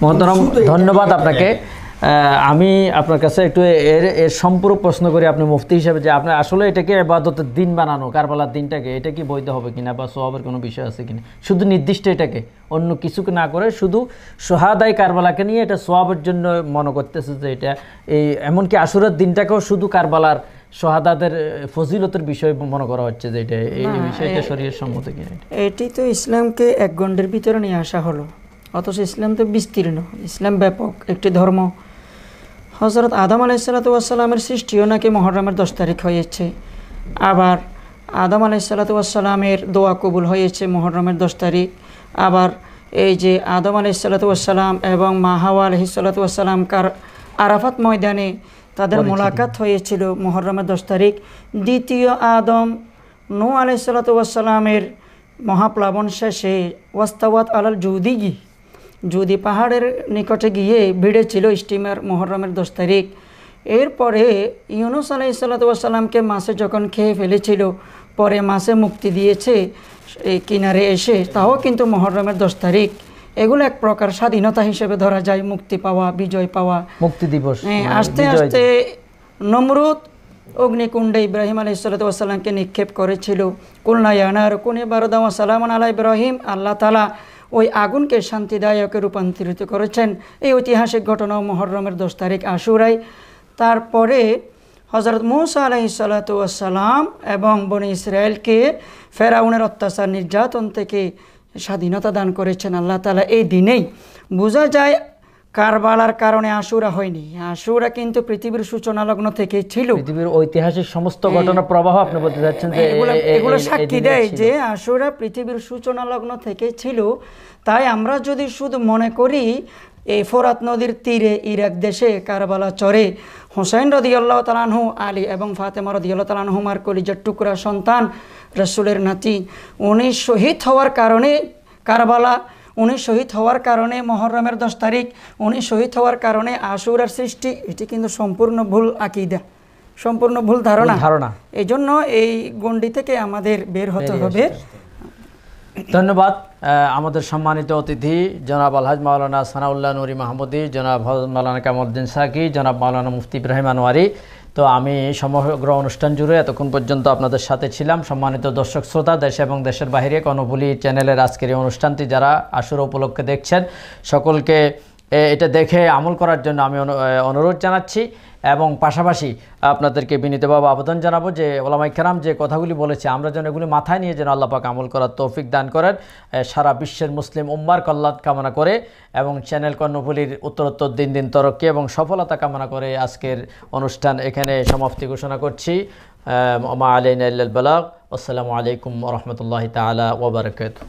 মহতরম, ধন্যবাদ আপনাকে। আমি আপনার কাছে একটু এর সম্পূরক প্রশ্ন করি, আপনি মুফতি হিসেবে, যে আপনার আসলে এটাকে ইবাদতের দিন বানানো, কারবালার দিনটাকে, এটা কি বৈধ হবে কিনা বা সওয়াবের কোনো বিষয় আছে কিনা? শুধু নির্দিষ্ট এটাকে, অন্য কিছুকে না করে শুধু শাহাদায়ে কারবালাকে নিয়ে এটা সওয়াবের জন্য মনে করতেছে যে এটা এই, এমনকি আশুরার দিনটাকেও শুধু কারবালার শাহাদাতের ফজিলতের বিষয় মনে করা হচ্ছে যে এটা, এই বিষয়টা শরীয়ত সম্মত কিনা? এটি তো ইসলামকে এক গণ্ডের ভিতরে নিয়ে আসা হলো, অথচ ইসলাম তো বিস্তীর্ণ, ইসলাম ব্যাপক একটি ধর্ম। হযরত আদম আলাইহিসসালামের সৃষ্টিও নাকি মুহররমের 10 তারিখ হয়েছে, আবার আদম আলাইহিসসালামের দোয়া কবুল হয়েছে মুহররমের 10 তারিখ। আবার এই যে আদম আলাইহিসসালাম এবং মা হাওয়া আলাইহিসসালাম আরাফাত ময়দানে তাদের মোলাকাত হয়েছিল মুহররমের 10 তারিখ। দ্বিতীয় আদম নূহ আলাইহিসসালামের মহাপ্লাবন শেষে ওয়াস্তাওয়াত আলাল জুদিগি, জুদি পাহাড়ের নিকটে গিয়ে ভিড়েছিল স্টিমার মুহররমের 10 তারিখ। এরপরে ইউনুস আলাইহিসসালামকে মাছে যখন খেয়ে ফেলেছিল, পরে মাছে মুক্তি দিয়েছে এই কিনারে এসে, তাও কিন্তু মুহররমের 10 তারিখ। এগুলো এক প্রকার স্বাধীনতা হিসেবে ধরা যায়, মুক্তি পাওয়া, বিজয় পাওয়া, মুক্তি দিবস। আস্তে আস্তে নমরুদ অগ্নিকুণ্ডে ইব্রাহিম আলাইহিসসালামকে নিক্ষেপ করেছিল। কুলনা ইয়া নারু কুনি বারদান ওয়া সালামান আলা ইব্রাহিম, আল্লাহ তাআলা ওই আগুনকে শান্তিদায়কে রূপান্তরিত করেছেন। এই ঐতিহাসিক ঘটনা মুহররমের 10 তারিখ আশুরায়। তারপরে হযরত মূসা আলাইহিসসালাম এবং বনী ইসরায়েলকে ফেরাউনের অত্যাচার নির্যাতন থেকে স্বাধীনতা দান করেছেন আল্লাহ তাআলা এই দিনেই। বোঝা যায় কারবালার কারণে আশুরা হয়নি, আশুরা কিন্তু পৃথিবীর সূচনা লগ্ন থেকে ছিল। পৃথিবীর ঐতিহাসিক সমস্ত ঘটনা প্রবাহ আপনি বলতে যাচ্ছেন যে এগুলো সাক্ষী দেয় যে আশুরা পৃথিবীর সূচনা লগ্ন থেকে ছিল। তাই আমরা যদি শুধু মনে করি এই ফোরাত নদীর তীরে ইরাক দেশে কারবালা চরে হুসাইন রাদিয়াল্লাহু তাআলা আনহু, আলী এবং ফাতেমা রাদিয়াল্লাহু তাআলা আনহুমার কলিজার টুকরা সন্তান রাসূলের নাতি, উনি শহীদ হওয়ার কারণে কারবালা, উনি শহীদ হওয়ার কারণে মুহররমের 10 তারিখ, উনি শহীদ হওয়ার কারণে আশুরার সৃষ্টি, এটি কিন্তু সম্পূর্ণ ভুল আকীদা, সম্পূর্ণ ভুল ধারণা। এই জন্য এই গণ্ডি থেকে আমাদের বের হতে হবে। ধন্যবাদ। আমাদের সম্মানিত অতিথি জনাব আলহাজ মাওলানা সানাউল্লাহ নুরি মাহমুদী, জনাব মাওলানা কামালউদ্দিন সাকি, জনাব মাওলানা মুফতি ইব্রাহিম আনোয়ারি। তো আমি সমগ্র অনুষ্ঠান জুড়ে এতক্ষণ পর্যন্ত আপনাদের সাথে ছিলাম। সম্মানিত দর্শক শ্রোতা, দেশে এবং দেশের বাইরে কর্ণফুলী চ্যানেলের আজকের এই অনুষ্ঠানটি যারা আশুরা উপলক্ষে দেখছেন, সকলকে এটা দেখে আমল করার জন্য আমি অনুরোধ জানাচ্ছি এবং পাশাপাশি আপনাদেরকে বিনীতভাবে আবেদন জানাবো যে ওলামায়ে কেরাম যে কথাগুলি বলেছে আমরা যেন এগুলি মাথায় নিয়ে যেন আল্লাহ পাক আমল করার তৌফিক দান করেন। সারা বিশ্বের মুসলিম উম্মার কল্যাণ কামনা করে এবং চ্যানেল কর্ণফুলীর উত্তরোত্তর দিন দিন তরক্কি এবং সফলতা কামনা করে আজকের অনুষ্ঠান এখানে সমাপ্তি ঘোষণা করছি। মা আলাইনা ইল্লাল বালাগ। আসসালামু আলাইকুম ওয়া রাহমাতুল্লাহি তাআলা ওয়া বারাকাতুহু।